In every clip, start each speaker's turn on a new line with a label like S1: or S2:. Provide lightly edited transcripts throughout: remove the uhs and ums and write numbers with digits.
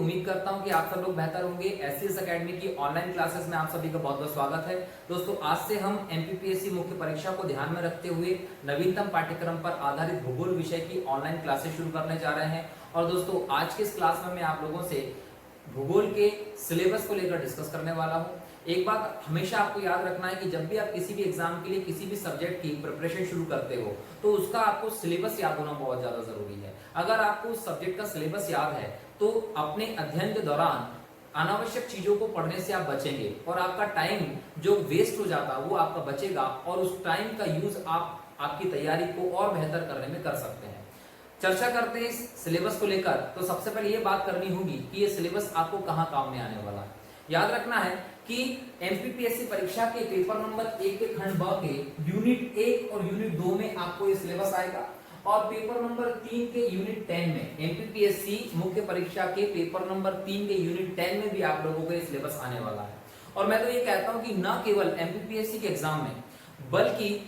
S1: उम्मीद करता हूं कि आप सब लोग बेहतर होंगे। एससीएस एकेडमी की ऑनलाइन क्लासेस में आप सभी का बहुत बहुत स्वागत है। दोस्तों, आज से हम एमपीपीएससी मुख्य परीक्षा को ध्यान में रखते हुए नवीनतम पाठ्यक्रम पर आधारित भूगोल विषय की ऑनलाइन क्लासेस शुरू करने जा रहे हैं। और दोस्तों, आज के इस क्लास में मैं आप लोगों से भूगोल के सिलेबस को लेकर डिस्कस करने वाला हूं। एक बात हमेशा आपको याद रखना है कि जब भी आप किसी भी एग्जाम के लिए किसी भी सब्जेक्ट की प्रिपरेशन शुरू करते हो तो उसका आपको सिलेबस याद होना बहुत ज्यादा जरूरी है। अगर आपको उस सब्जेक्ट का सिलेबस याद है तो अपने अध्ययन के दौरान अनावश्यक चीजों को पढ़ने से आप बचेंगे और आपका टाइम जो वेस्ट हो जाता है वो आपका बचेगा और उस टाइम का यूज आप आपकी तैयारी को और बेहतर करने में कर सकते हैं। चर्चा करते हैं इस सिलेबस को लेकर। तो सबसे पहले ये बात करनी होगी कि ये सिलेबस आपको कहां काम में आने वाला है। याद रखना है कि एमपीपीएससी परीक्षा के पेपर नंबर 1 के खंड ब के यूनिट 1 और यूनिट 2 में आपको ये सिलेबस आएगा और पेपर नंबर 3 के यूनिट 10 में एमपीपीएससी मुख्य परीक्षा के पेपर नंबर 3 के यूनिट 10 में भी आप लोगों को ये सिलेबस आने वाला है। और मैं तो ये कहता हूं कि न केवल एमपीपीएससी के एग्जाम में बल्कि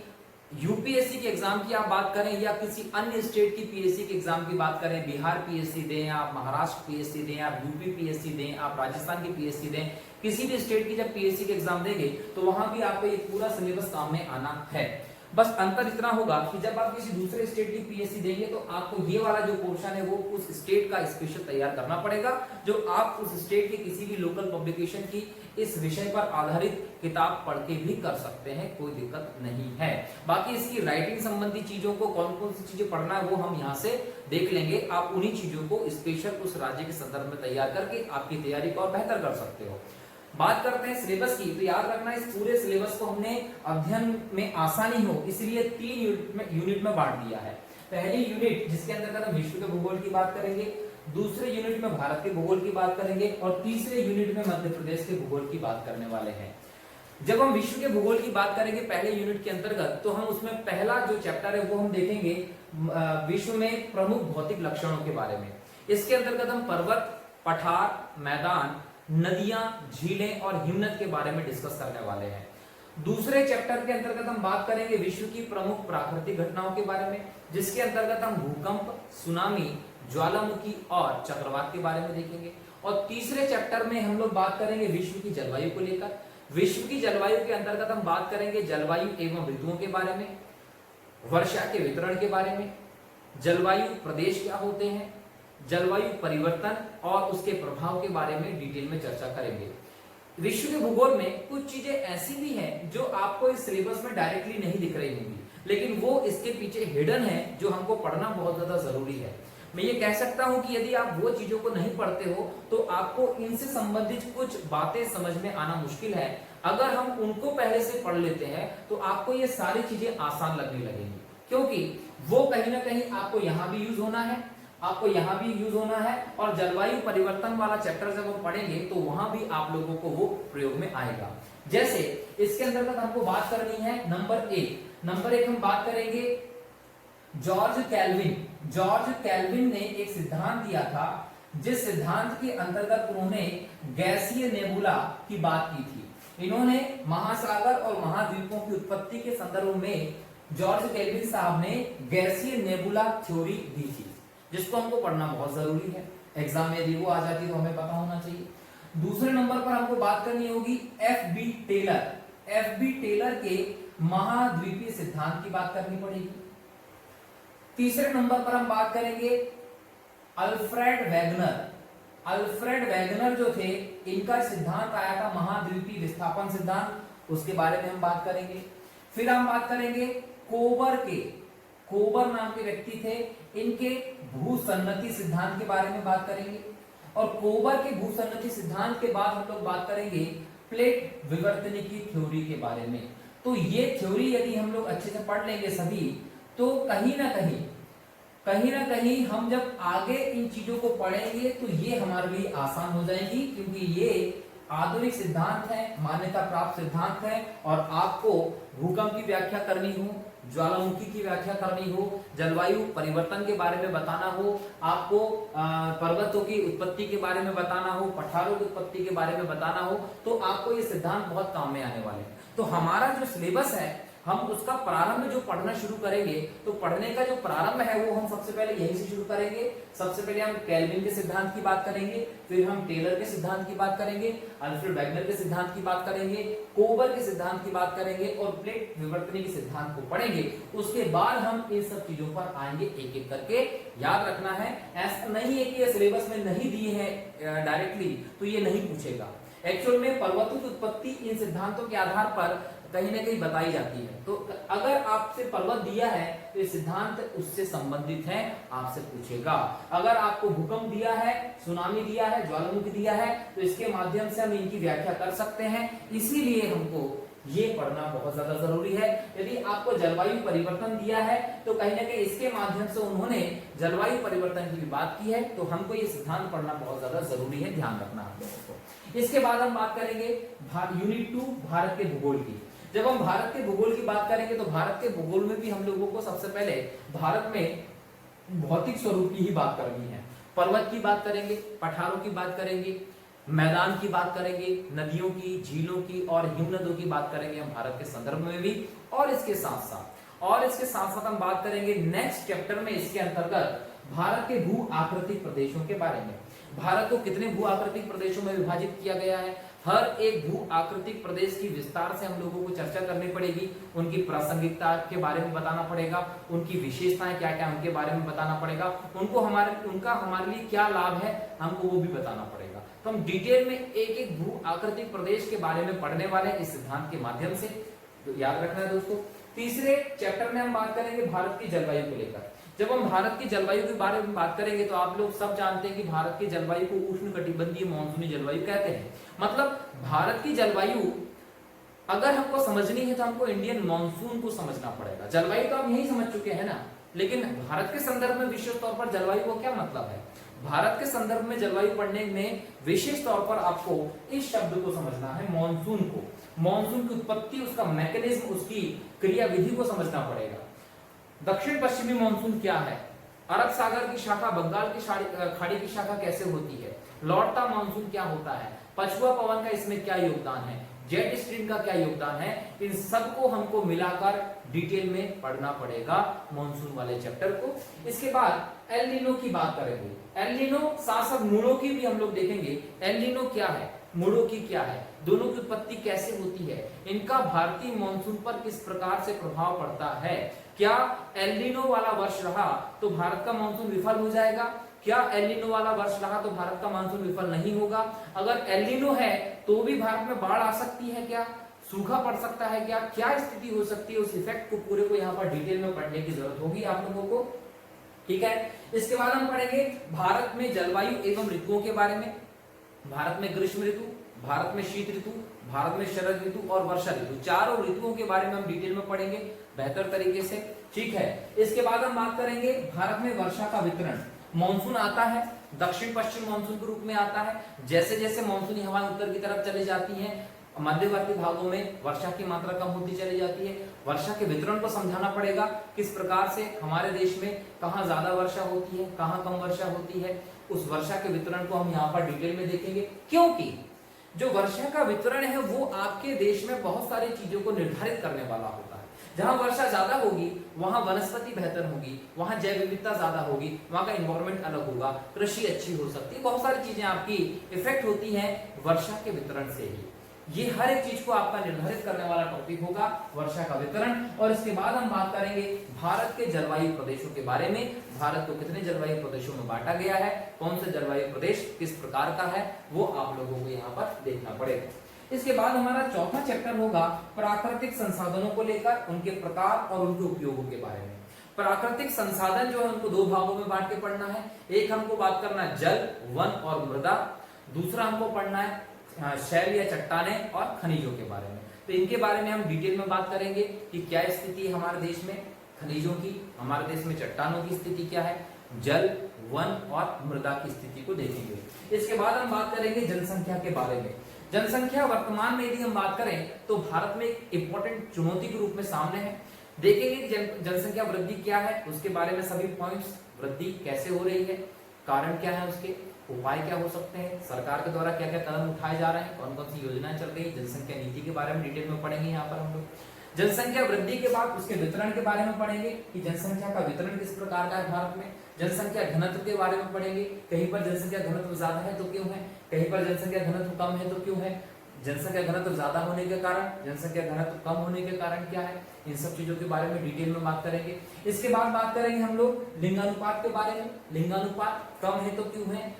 S1: यूपीएससी के एग्जाम की आप बात करें या किसी अन्य स्टेट की पीएससी के एग्जाम की बात करें, बिहार पीएससी दें, आप महाराष्ट्र पीएससी दें, आप यूपी पीएससी दें, आप राजस्थान की पीएससी दें, किसी भी स्टेट की जब पीएससी के एग्जाम देंगे तो वहां भी आपको ये पूरा सिलेबस काम में आना है। बस अंतर इतना होगा कि जब आप किसी दूसरे स्टेट की पीएससी देंगे तो आपको ये वाला जो पोर्शन है वो उस स्टेट का स्पेशल तैयार करना पड़ेगा, जो आप उस स्टेट के किसी भी लोकल पब्लिकेशन की इस विषय पर आधारित किताब पढ़ के भी कर सकते हैं, कोई दिक्कत नहीं है। बाकी इसकी राइटिंग संबंधी चीजों को कौन कौन सी चीजें पढ़ना है वो हम यहाँ से देख लेंगे। आप उन्हीं चीजों को स्पेशल उस राज्य के संदर्भ में तैयार करके आपकी तैयारी को और बेहतर कर सकते हो। बात करते हैं सिलेबस की। तो याद रखना इस पूरे सिलेबस को हमने अध्ययन में आसानी हो इसलिए 3 यूनिट में बांट दिया है। पहली यूनिट जिसके अंतर्गत हम विश्व के भूगोल की बात करेंगे, दूसरे यूनिट में भारत के भूगोल की बात करेंगे और तीसरे यूनिट में मध्य प्रदेश के भूगोल की बात करने वाले हैं। जब हम विश्व के भूगोल की बात करेंगे पहले यूनिट के अंतर्गत तो हम उसमें पहला जो चैप्टर है वो हम देखेंगे विश्व में प्रमुख भौतिक लक्षणों के बारे में। इसके अंतर्गत हम पर्वत, पठार, मैदान, नदियां, झीलें और हिमनद के बारे में डिस्कस करने वाले हैं। दूसरे चैप्टर के अंतर्गत हम बात करेंगे विश्व की प्रमुख प्राकृतिक घटनाओं के बारे में, जिसके अंतर्गत हम भूकंप, सुनामी, ज्वालामुखी और चक्रवात के बारे में देखेंगे। और तीसरे चैप्टर में हम लोग बात करेंगे विश्व की जलवायु को लेकर। विश्व की जलवायु के अंतर्गत हम बात करेंगे जलवायु एवं ऋतुओं के बारे में, वर्षा के वितरण के बारे में, जलवायु प्रदेश क्या होते हैं, जलवायु परिवर्तन और उसके प्रभाव के बारे में डिटेल में चर्चा करेंगे। विश्व के भूगोल में कुछ चीजें ऐसी भी हैं जो आपको इस सिलेबस में डायरेक्टली नहीं दिख रही होंगी, लेकिन वो इसके पीछे हिडन है जो हमको पढ़ना बहुत ज्यादा जरूरी है। मैं ये कह सकता हूं कि यदि आप वो चीजों को नहीं पढ़ते हो तो आपको इनसे संबंधित कुछ बातें समझ में आना मुश्किल है। अगर हम उनको पहले से पढ़ लेते हैं तो आपको ये सारी चीजें आसान लगने लगेंगी, क्योंकि वो कहीं ना कहीं आपको यहाँ भी यूज होना है, आपको यहाँ भी यूज होना है। और जलवायु परिवर्तन वाला चैप्टर जब हम पढ़ेंगे तो वहां भी आप लोगों को वो प्रयोग में आएगा। जैसे इसके अंतर्गत हमको बात करनी है नंबर 1 हम बात करेंगे जॉर्ज कैल्विन ने एक सिद्धांत दिया था, जिस सिद्धांत के अंतर्गत उन्होंने गैसीय नेबुला की बात की थी। इन्होंने महासागर और महाद्वीपों की उत्पत्ति के संदर्भ में जॉर्ज कैल्विन साहब ने गैसीय नेबुला थ्योरी दी थी, जिसको हमको पढ़ना बहुत जरूरी है। एग्जाम में यदि वो आ जाती तो हमें पता होना चाहिए। दूसरे नंबर पर हमको बात करनी होगी एफ बी टेलर के महाद्वीपीय सिद्धांत की बात करनी पड़ेगी। तीसरे नंबर पर हम बात करेंगे अल्फ्रेड वैगनर जो थे, इनका सिद्धांत आया था महाद्वीपीय विस्थापन सिद्धांत, उसके बारे में हम बात करेंगे। फिर हम बात करेंगे कोबर नाम के व्यक्ति थे, इनके भूसन्नति सिद्धांत के बारे में बात करेंगे। और कोबर के भूसन्नति सिद्धांत के बाद हम लोग बात करेंगे प्लेट विवर्तनिकी थ्योरी के बारे में। तो ये थ्योरी यदि हम लोग अच्छे से पढ़ लेंगे सभी तो कहीं ना कहीं हम जब आगे इन चीजों को पढ़ेंगे तो ये हमारे लिए आसान हो जाएगी, क्योंकि ये आधुनिक सिद्धांत है, मान्यता प्राप्त सिद्धांत है। और आपको भूकंप की व्याख्या करनी हो, ज्वालामुखी की व्याख्या करनी हो, जलवायु परिवर्तन के बारे में बताना हो, आपको पर्वतों की उत्पत्ति के बारे में बताना हो, पठारों की उत्पत्ति के बारे में बताना हो, तो आपको ये सिद्धांत बहुत काम में आने वाले हैं। तो हमारा जो सिलेबस है हम उसका प्रारंभ जो पढ़ना शुरू करेंगे, तो पढ़ने का जो प्रारंभ है वो हम सबसे पहले यहीं से शुरू करेंगे। सबसे पहले हम केल्विन के सिद्धांत की बात करेंगे, फिर हम टेलर के सिद्धांत की बात करेंगे, अल्फ्रेड वेगनर के सिद्धांत की बात करेंगे, कोबर के सिद्धांत की बात करेंगे और प्लेट विवर्तनी के सिद्धांत को पढ़ेंगे। उसके बाद हम इन सब चीजों पर आएंगे एक एक करके। याद रखना है, ऐसा नहीं है कि ये सिलेबस में नहीं दिए हैं डायरेक्टली तो ये नहीं पूछेगा। एक्चुअल में पर्वतों की उत्पत्ति इन सिद्धांतों के आधार पर कहीं ना कहीं बताई जाती है। तो अगर आपसे पर्वत दिया है तो ये सिद्धांत उससे संबंधित है, आपसे पूछेगा। अगर आपको भूकंप दिया है, सुनामी दिया है, ज्वालामुखी दिया है, तो इसके माध्यम से हम इनकी व्याख्या कर सकते हैं। इसीलिए हमको ये पढ़ना बहुत ज्यादा जरूरी है। यदि आपको जलवायु परिवर्तन दिया है तो कहीं ना कहीं इसके माध्यम से उन्होंने जलवायु परिवर्तन की भी बात की है, तो हमको ये सिद्धांत पढ़ना बहुत ज्यादा जरूरी है, ध्यान रखना आप लोगों को। इसके बाद हम बात करेंगे यूनिट 2 भारत के भूगोल की। जब हम भारत के भूगोल की बात करेंगे तो भारत के भूगोल में भी हम लोगों को सबसे पहले भारत में भौतिक स्वरूप की ही बात करनी है। पर्वत की बात करेंगे, पठारों की बात करेंगे, मैदान की बात करेंगे, नदियों की, झीलों की और हिमनदों की बात करेंगे हम भारत के संदर्भ में भी। और इसके साथ साथ हम बात करेंगे नेक्स्ट चैप्टर में इसके अंतर्गत भारत के भू आकृतिक प्रदेशों के बारे में। भारत को कितने भू आकृतिक प्रदेशों में विभाजित किया गया है, हर एक भू आकृतिक प्रदेश की विस्तार से हम लोगों को चर्चा करनी पड़ेगी। उनकी प्रासंगिकता के बारे में बताना पड़ेगा, उनकी विशेषताएं क्या क्या उनके बारे में बताना पड़ेगा, उनका हमारे लिए क्या लाभ है हमको वो भी बताना पड़ेगा। तो हम डिटेल में एक एक भू आकृतिक प्रदेश के बारे में पढ़ने वाले इस सिद्धांत के माध्यम से। तो याद रखना है दोस्तों। तीसरे चैप्टर में हम बात करेंगे भारत की जलवायु को लेकर। जब हम भारत की जलवायु के बारे में बात करेंगे तो आप लोग सब जानते हैं कि भारत की जलवायु को उष्णकटिबंधीय मानसूनी जलवायु कहते हैं। मतलब भारत की जलवायु अगर हमको समझनी है तो हमको इंडियन मानसून को समझना पड़ेगा। जलवायु तो हम यही समझ चुके हैं ना, लेकिन भारत के संदर्भ में विशेष तौर पर जलवायु को क्या मतलब है, भारत के संदर्भ में जलवायु पढ़ने में विशेष तौर पर आपको इस शब्द को समझना है, मानसून को। मानसून की उत्पत्ति, उसका मैकेनिज्म, उसकी क्रियाविधि को समझना पड़ेगा। दक्षिण पश्चिमी मानसून क्या है, अरब सागर की शाखा बंगाल की खाड़ी की शाखा कैसे होती है, लौटता मानसून क्या होता है, पछुआ पवन का इसमें क्या योगदान है, जेट स्ट्रीम का क्या योगदान है, इन सबको हमको मिलाकर डिटेल में पढ़ना पड़ेगा मानसून वाले चैप्टर को। इसके बाद एल नीनो की बात करेंगे। एल नीनो साथ साथ मूडो की भी हम लोग देखेंगे। एल नीनो क्या है, मूडो की क्या है, दोनों की उत्पत्ति कैसे होती है, इनका भारतीय मानसून पर किस प्रकार से प्रभाव पड़ता है। क्या एल नीनो वाला वर्ष रहा तो भारत का मानसून विफल हो जाएगा, क्या एल नीनो वाला वर्ष रहा तो भारत का मानसून विफल नहीं होगा, अगर एल नीनो है तो भी भारत में बाढ़ आ सकती है क्या, सूखा पड़ सकता है क्या, क्या स्थिति हो सकती है, उस इफेक्ट को पूरे को यहाँ पर डिटेल में पढ़ने की जरूरत होगी आप लोगों को। ठीक है। इसके बाद हम पढ़ेंगे भारत में जलवायु एवं ऋतुओं के बारे में। भारत में ग्रीष्म ऋतु, भारत में शीत ऋतु, भारत में शरद ऋतु और वर्षा ऋतु, चारों ऋतुओं के बारे में हम डिटेल में पढ़ेंगे बेहतर तरीके से। ठीक है। इसके बाद हम बात करेंगे भारत में वर्षा का वितरण। मानसून आता है, दक्षिण पश्चिम मानसून के रूप में आता है। जैसे जैसे मानसूनी हवाएं उत्तर की तरफ चली जाती हैं, मध्यवर्ती भागों में वर्षा की मात्रा कम होती चली जाती है। वर्षा के वितरण को समझाना पड़ेगा, किस प्रकार से हमारे देश में कहाँ ज्यादा वर्षा होती है, कहाँ कम वर्षा होती है, उस वर्षा के वितरण को हम यहाँ पर डिटेल में देखेंगे। क्योंकि जो वर्षा का वितरण है वो आपके देश में बहुत सारी चीजों को निर्धारित करने वाला होता है। जहां वर्षा ज्यादा होगी वहां वनस्पति बेहतर होगी, वहां जैव विविधता ज्यादा होगी, वहां का एनवायरमेंट अलग होगा, कृषि अच्छी हो सकती है, बहुत सारी चीजें आपकी इफेक्ट होती हैं वर्षा के वितरण से ही। ये हर एक चीज को आपका निर्धारित करने वाला टॉपिक होगा वर्षा का वितरण। और इसके बाद हम बात करेंगे भारत के जलवायु प्रदेशों के बारे में। भारत को कितने जलवायु प्रदेशों में बांटा गया है, कौन से जलवायु प्रदेश किस प्रकार का है, वो आप लोगों को यहाँ पर देखना पड़ेगा। इसके बाद हमारा चौथा चैप्टर होगा प्राकृतिक संसाधनों को लेकर, उनके प्रकार और उनके उपयोगों के बारे में। प्राकृतिक संसाधन जो है उनको दो भागों में बांट के पढ़ना है। एक हमको बात करना है जल, वन और मृदा, दूसरा हमको पढ़ना है शैल या चट्टानें और खनिजों के बारे में। तो इनके बारे में हम डिटेल में बात करेंगे कि क्या स्थिति है हमारे देश में खनिजों की, हमारे देश में चट्टानों की स्थिति क्या है, जल, वन और मृदा की स्थिति को देखेंगे। इसके बाद हम बात करेंगे जनसंख्या के बारे में। जनसंख्या वर्तमान में यदि हम बात करें तो भारत में एक इंपॉर्टेंट चुनौती के रूप में सामने है। देखेंगे जनसंख्या वृद्धि क्या है, उसके बारे में सभी पॉइंट्स, वृद्धि कैसे हो रही है, कारण क्या है, उसके उपाय क्या हो सकते हैं, सरकार के द्वारा क्या क्या कदम उठाए जा रहे हैं, कौन कौन सी योजनाएं चल रही है, जनसंख्या नीति के बारे में डिटेल में पढ़ेंगे यहाँ पर हम लोग। जनसंख्या वृद्धि के बाद उसके वितरण के बारे में पढ़ेंगे कि जनसंख्या का वितरण किस प्रकार का है भारत में। जनसंख्या घनत्व के बारे में पढ़ेंगे, कहीं पर जनसंख्या घनत्व ज्यादा है तो क्यों है, कहीं पर जनसंख्या घनत्व कम है तो क्यों है, जनसंख्या घनत्व ज्यादा होने के कारण, जनसंख्या घनत्व कम होने के कारण क्या है, इन सब चीजों के बारे में डिटेल में बात करेंगे। इसके बाद बात करेंगे हम लोग लिंगानुपात के बारे में। लिंगानुपात कम है तो क्यों है,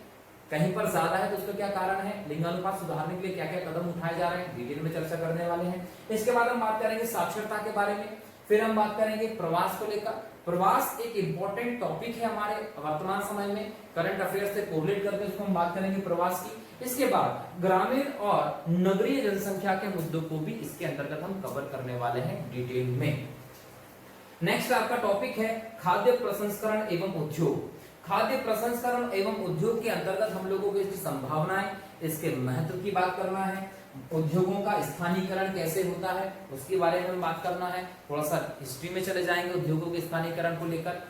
S1: कहीं पर ज्यादा है तो उसका क्या कारण है, लिंगानुपात सुधारने के लिए क्या क्या कदम उठाए जा रहे हैं, डिटेल में चर्चा करने वाले हैं। इसके बाद हम बात करेंगे साक्षरता के बारे में, फिर हम बात करेंगे प्रवास को लेकर। प्रवास एक इंपॉर्टेंट टॉपिक है हमारे वर्तमान समय में, करंट अफेयर से कोरिलेट करके उसको हम बात करेंगे प्रवास की। इसके बाद ग्रामीण और नगरीय जनसंख्या के मुद्दों को भी इसके अंतर्गत हम कवर करने वाले हैं डिटेल में। नेक्स्ट आपका टॉपिक है खाद्य प्रसंस्करण एवं उद्योग। खाद्य प्रसंस्करण एवं उद्योग के अंतर्गत हम लोगों को इसकी संभावनाएं, इसके महत्व की बात करना है, उद्योगों का स्थानीयकरण कैसे होता है उसके बारे में बात करना है, थोड़ा सा हिस्ट्री में चले जाएंगे उद्योगों के स्थानीयकरण को लेकर,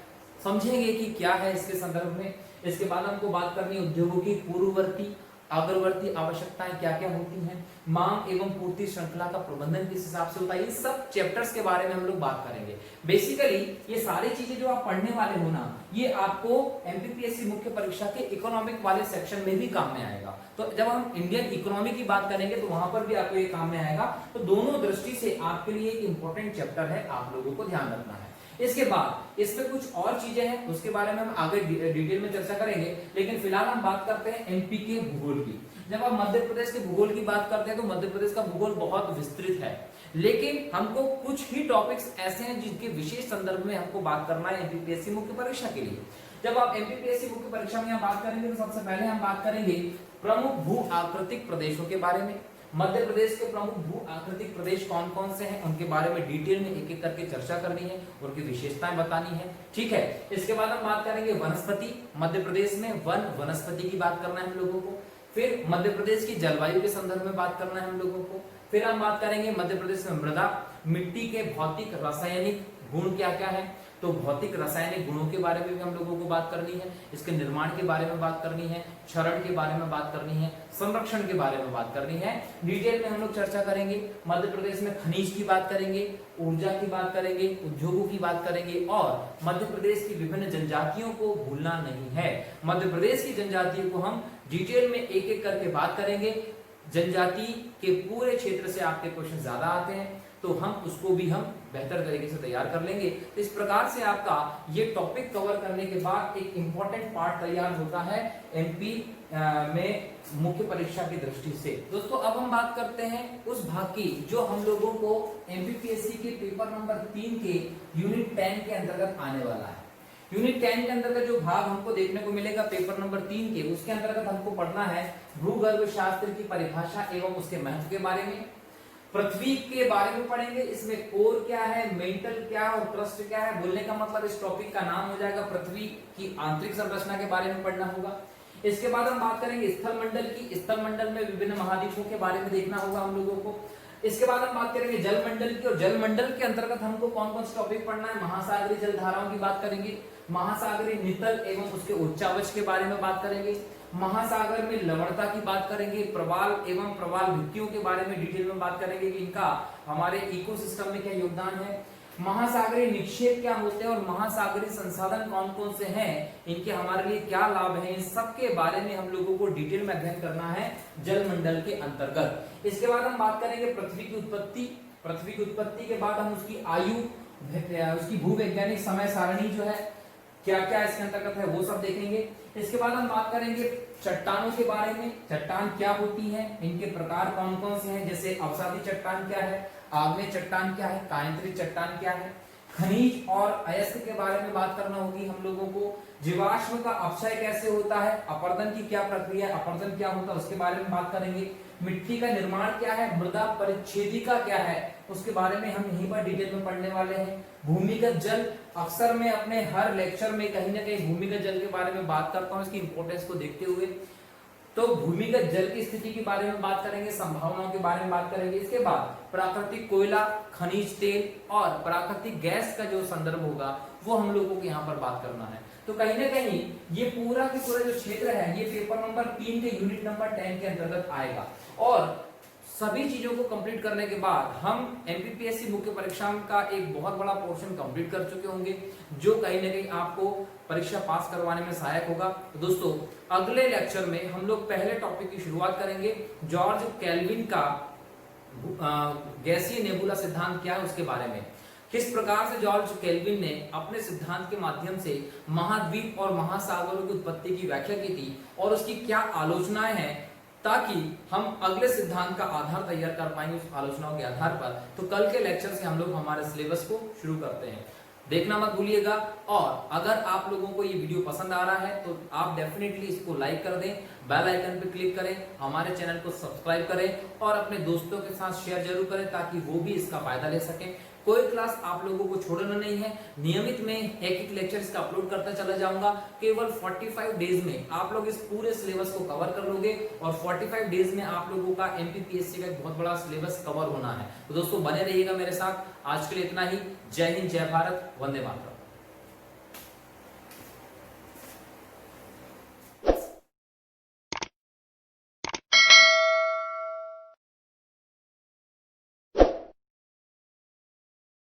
S1: समझेंगे कि क्या है इसके संदर्भ में। इसके बाद हमको बात करनी है उद्योगों की पूर्ववर्ती अग्रवर्ती आवश्यकताएं क्या क्या होती हैं, मांग एवं पूर्ति श्रृंखला का प्रबंधन किस हिसाब से होता है, इन सब चैप्टर्स के बारे में हम लोग बात करेंगे। बेसिकली ये सारी चीजें जो आप पढ़ने वाले हो ना, ये आपको एमपीपीएससी मुख्य परीक्षा के इकोनॉमिक वाले सेक्शन में भी काम में आएगा। तो जब हम इंडियन इकोनॉमी की बात करेंगे तो वहां पर भी आपको ये काम में आएगा। तो दोनों दृष्टि से आपके लिए एक इंपॉर्टेंट चैप्टर है, आप लोगों को ध्यान रखना है। इसके बाद इसमें कुछ और चीजें हैं, उसके बारे में हम आगे डिटेल में चर्चा करेंगे, लेकिन फिलहाल हम बात करते हैं एमपी के भूगोल की। जब आप मध्य प्रदेश के भूगोल की बात करते हैं तो मध्य प्रदेश का भूगोल बहुत विस्तृत है, लेकिन हमको कुछ ही टॉपिक्स ऐसे हैं जिनके विशेष संदर्भ में हमको बात करना है एमपीपीएससी मुख्य परीक्षा के लिए। जब आप एमपीपीएससी मुख्य परीक्षा में बात करेंगे तो सबसे पहले हम बात करेंगे प्रमुख भू आकृतिक प्रदेशों के बारे में। मध्य प्रदेश के प्रमुख भू आकृतिक प्रदेश कौन कौन से हैं उनके बारे में डिटेल में एक एक करके चर्चा करनी है, उनकी विशेषताएं बतानी है, ठीक है। इसके बाद हम बात करेंगे वनस्पति, मध्य प्रदेश में वनस्पति की बात करना है हम लोगों को। फिर मध्य प्रदेश की जलवायु के संदर्भ में बात करना है हम लोगों को। फिर हम बात करेंगे मध्य प्रदेश में मृदा, मिट्टी के भौतिक रासायनिक गुण क्या क्या है, तो भौतिक रासायनिक गुणों के बारे में भी हम लोगों को बात करनी है, इसके निर्माण के बारे में बात करनी है, क्षरण के बारे में बात करनी है, संरक्षण के बारे में बात करनी है। डिटेल में हम लोग चर्चा करेंगे। मध्य प्रदेश में खनिज की बात करेंगे, ऊर्जा की बात करेंगे, उद्योगों की बात करेंगे और मध्य प्रदेश की विभिन्न जनजातियों को भूलना नहीं है। मध्य प्रदेश की जनजातियों को हम डिटेल में एक एक करके बात करेंगे। जनजाति के पूरे क्षेत्र से आपके क्वेश्चन ज्यादा आते हैं तो हम उसको भी हम बेहतर तरीके से तैयार कर लेंगे। तो इस प्रकार से आपका ये टॉपिक कवर करने के बाद एक इंपॉर्टेंट पार्ट तैयार होता है एमपी में मुख्य परीक्षा की दृष्टि से। दोस्तों अब हम बात करते हैं उस भाग की जो हम लोगों को एमपीपीएससी के पेपर नंबर 3 के यूनिट 10 के अंतर्गत आने वाला है। यूनिट 10 के अंतर्गत जो भाग हमको देखने को मिलेगा पेपर नंबर 3 के, उसके अंतर्गत हमको पढ़ना है भूगर्भ शास्त्र की परिभाषा एवं उसके महत्व के बारे में, पृथ्वी के बारे में पढ़ेंगे, इसमें कोर क्या है, मेंटल क्या है और क्रस्ट क्या है। बोलने का मतलब इस टॉपिक का नाम हो जाएगा पृथ्वी की आंतरिक संरचना के बारे में पढ़ना होगा। इसके बाद हम बात करेंगे स्थल मंडल की, स्थल मंडल में विभिन्न महाद्वीपों के बारे में देखना होगा हम लोगों को। इसके बाद हम बात करेंगे जल मंडल की, और जल मंडल के अंतर्गत हमको कौन कौन से टॉपिक पढ़ना है, महासागरीय जल धाराओं की बात करेंगे, महासागरीय नितल एवं उसके उच्चावच के बारे में बात करेंगे, महासागर में लवणता की बात करेंगे, प्रवाल एवं प्रवाल भित्तियों के बारे में डिटेल में बात करेंगे कि इनका हमारे इकोसिस्टम में क्या योगदान है, महासागरीय निक्षेप क्या होते हैं और महासागरीय संसाधन कौन कौन से हैं, इनके हमारे लिए क्या लाभ है, इन सब के बारे में हम लोगों को डिटेल में अध्ययन करना है जल मंडल के अंतर्गत। इसके बाद हम बात करेंगे पृथ्वी की उत्पत्ति। पृथ्वी की उत्पत्ति के बाद हम उसकी आयु, उसकी भूवैज्ञानिक समय सारणी जो है क्या क्या इसके अंतर्गत है वो सब देखेंगे। इसके बाद हम बात करेंगे चट्टानों के बारे में, चट्टान क्या होती है, इनके प्रकार कौन कौन से हैं, जैसे अवसादी चट्टान क्या है, आग्नेय चट्टान क्या है, कायांतरित चट्टान क्या है, खनिज और अयस्क के बारे में बात करना होगी हम लोगों को, जीवाश्म का अपक्षय कैसे होता है, अपरदन की क्या प्रक्रिया है, अपरदन क्या होता है उसके बारे में बात करेंगे, मिट्टी का निर्माण क्या है, मृदा परिच्छेदिका क्या है उसके बारे में हम यहीं पर डिटेल में पढ़ने वाले हैं। भूमिगत जल, अक्सर मैं अपने हर लेक्चर में कहीं ना कहीं भूमिगत जल के बारे में बात करता हूं इसकी इंपॉर्टेंस को देखते हुए, तो भूमिगत जल की स्थिति के बारे में बात करेंगे, संभावनाओं के बारे में बात करेंगे। इसके बाद प्राकृतिक कोयला, खनिज तेल और प्राकृतिक गैस का जो संदर्भ होगा वो हम लोगों को यहाँ पर बात करना है। तो कहीं ना कहीं ये पूरा की पूरा जो क्षेत्र है ये पेपर नंबर 3 के यूनिट नंबर 10 के अंतर्गत आएगा और सभी चीजों को कंप्लीट करने के बाद हम एमपीपीएससी मुख्य परीक्षा का एक बहुत बड़ा पोर्शन कंप्लीट कर चुके होंगे, जो कहीं ना कहीं आपको परीक्षा पास करवाने में सहायक होगा। तो दोस्तों अगले लेक्चर में हम लोग पहले टॉपिक की शुरुआत करेंगे, जॉर्ज केल्विन का गैसीय नेबुला सिद्धांत क्या है उसके बारे में। किस प्रकार से जॉर्ज केल्विन ने अपने सिद्धांत के माध्यम से महाद्वीप और महासागरों की उत्पत्ति की व्याख्या की थी और उसकी क्या आलोचनाएं हैं, ताकि हम अगले सिद्धांत का आधार तैयार कर पाएंगे उस आलोचनाओं के आधार पर। तो कल के लेक्चर से हम लोग हमारे सिलेबस को शुरू करते हैं, देखना मत भूलिएगा। और अगर आप लोगों को ये वीडियो पसंद आ रहा है तो आप डेफिनेटली इसको लाइक कर दें, बेल आइकन पे क्लिक करें, हमारे चैनल को सब्सक्राइब करें और अपने दोस्तों के साथ शेयर जरूर करें ताकि वो भी इसका फायदा ले सकें। कोई क्लास आप लोगों को छोड़ना नहीं है, नियमित में एक एक लेक्चर इसका अपलोड करता चला जाऊंगा। केवल 45 डेज में आप लोग इस पूरे सिलेबस को कवर कर लोगे और 45 डेज में आप लोगों का एमपीपीएससी का एक बहुत बड़ा सिलेबस कवर होना है। तो दोस्तों बने रहिएगा मेरे साथ। आज के लिए इतना ही। जय हिंद, जय भारत, वंदे मातरम।